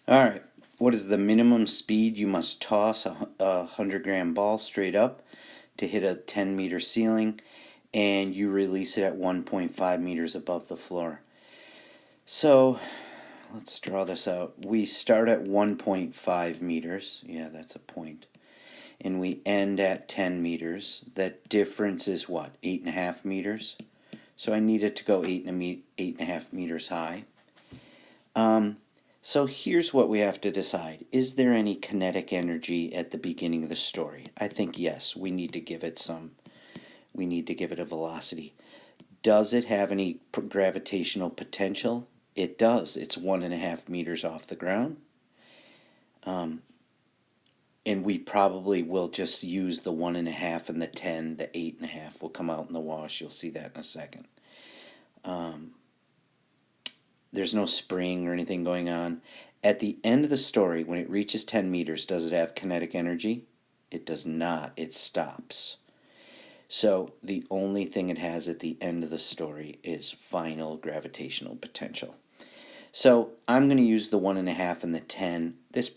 Alright, what is the minimum speed you must toss a 100-gram ball straight up to hit a 10-meter ceiling, and you release it at 1.5 meters above the floor? So, let's draw this out. We start at 1.5 meters. Yeah, that's a point. And we end at 10 meters. That difference is what? 8.5 meters? So I need it to go 8.5 meters high. So here's what we have to decide. Is there any kinetic energy at the beginning of the story? I think yes. We need to give it a velocity. Does it have any gravitational potential? It does. It's 1.5 meters off the ground. And we probably will just use the 1.5 and the 10. The 8.5 will come out in the wash. You'll see that in a second. There's no spring or anything going on. At the end of the story, when it reaches 10 meters, does it have kinetic energy? It does not. It stops. So the only thing it has at the end of the story is final gravitational potential. So I'm going to use the 1.5 and the 10. This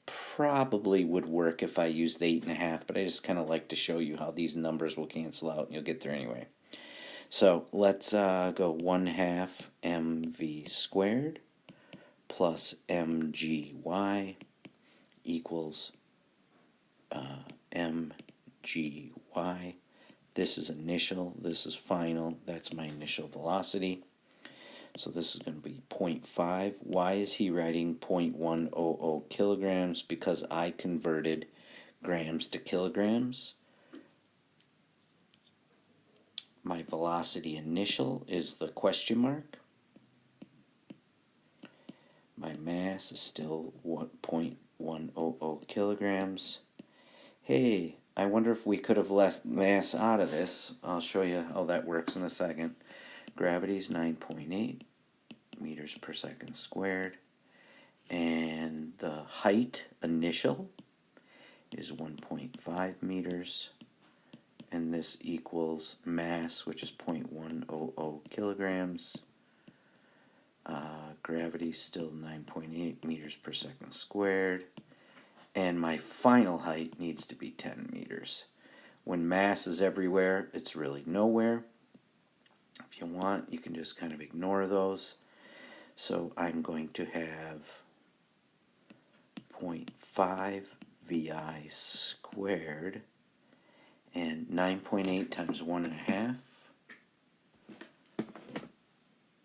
probably would work if I used the 8.5, but I just kind of like to show you how these numbers will cancel out, and you'll get there anyway. So let's go 1/2 mv squared plus mgy equals mgy. This is initial, this is final, that's my initial velocity. So this is going to be 0.5. Why is he writing 0.100 kilograms? Because I converted grams to kilograms. My velocity initial is the question mark. My mass is still 0.100 kilograms. Hey, I wonder if we could have left mass out of this. I'll show you how that works in a second. Gravity is 9.8 meters per second squared. And the height initial is 1.5 meters. And this equals mass, which is 0.100 kilograms. Gravity still 9.8 meters per second squared. And my final height needs to be 10 meters. When mass is everywhere, it's really nowhere. If you want, you can just kind of ignore those. So I'm going to have 0.5 VI squared, and 9.8 times 1.5.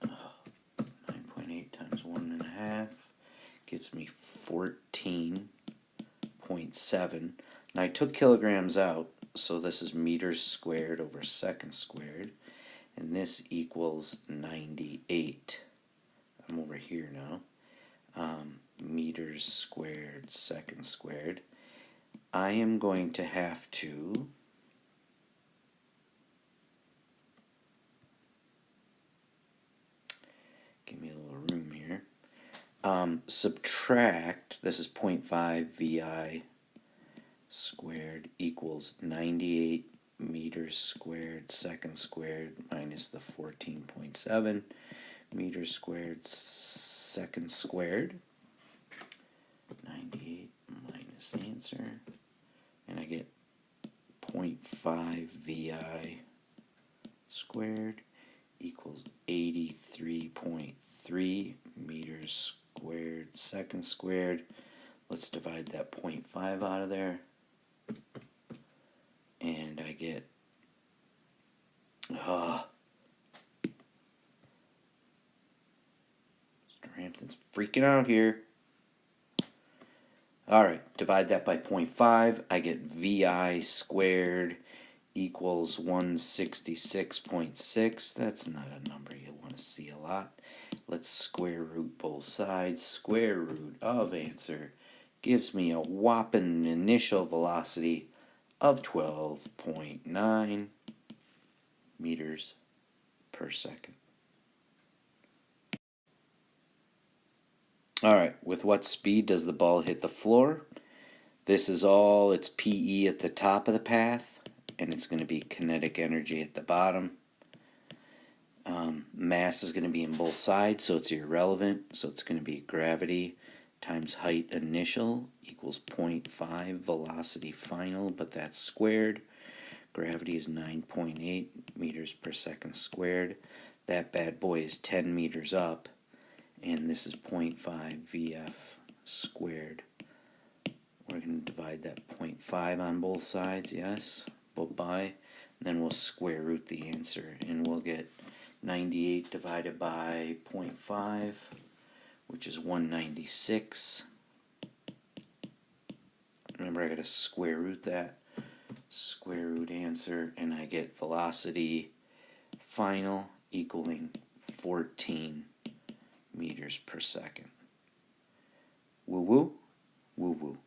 9.8 times 1.5 gives me 14.7. Now I took kilograms out, so this is meters squared over seconds squared, and this equals 98. I'm over here now. Meters squared, seconds squared. I am going to have to give me a little room here. Subtract, this is 0.5 VI squared equals 98 meters squared, seconds squared, minus the 14.7 meters squared, seconds squared. 98 minus answer, and I get 0.5 VI squared equals 83.3 meters squared, seconds squared. Let's divide that 0.5 out of there, and I get Mr. Hampton's freaking out here. Alright, divide that by 0.5. I get VI squared equals 166.6. That's not a number you want to see a lot. Let's square root both sides. Square root of answer gives me a whopping initial velocity of 12.9 meters per second. Alright, with what speed does the ball hit the floor? This is all its PE at the top of the path, and it's going to be kinetic energy at the bottom. Mass is going to be in both sides, so it's irrelevant. So it's going to be gravity times height initial equals 0.5 velocity final, but that's squared. Gravity is 9.8 meters per second squared. That bad boy is 10 meters up, and this is 0.5 VF squared. We're going to divide that 0.5 on both sides, yes, by. Then we'll square root the answer, and we'll get 98 divided by 0.5, which is 196. Remember, I got to square root that. Square root answer, and I get velocity final equaling 14 meters per second. Woo woo, woo woo.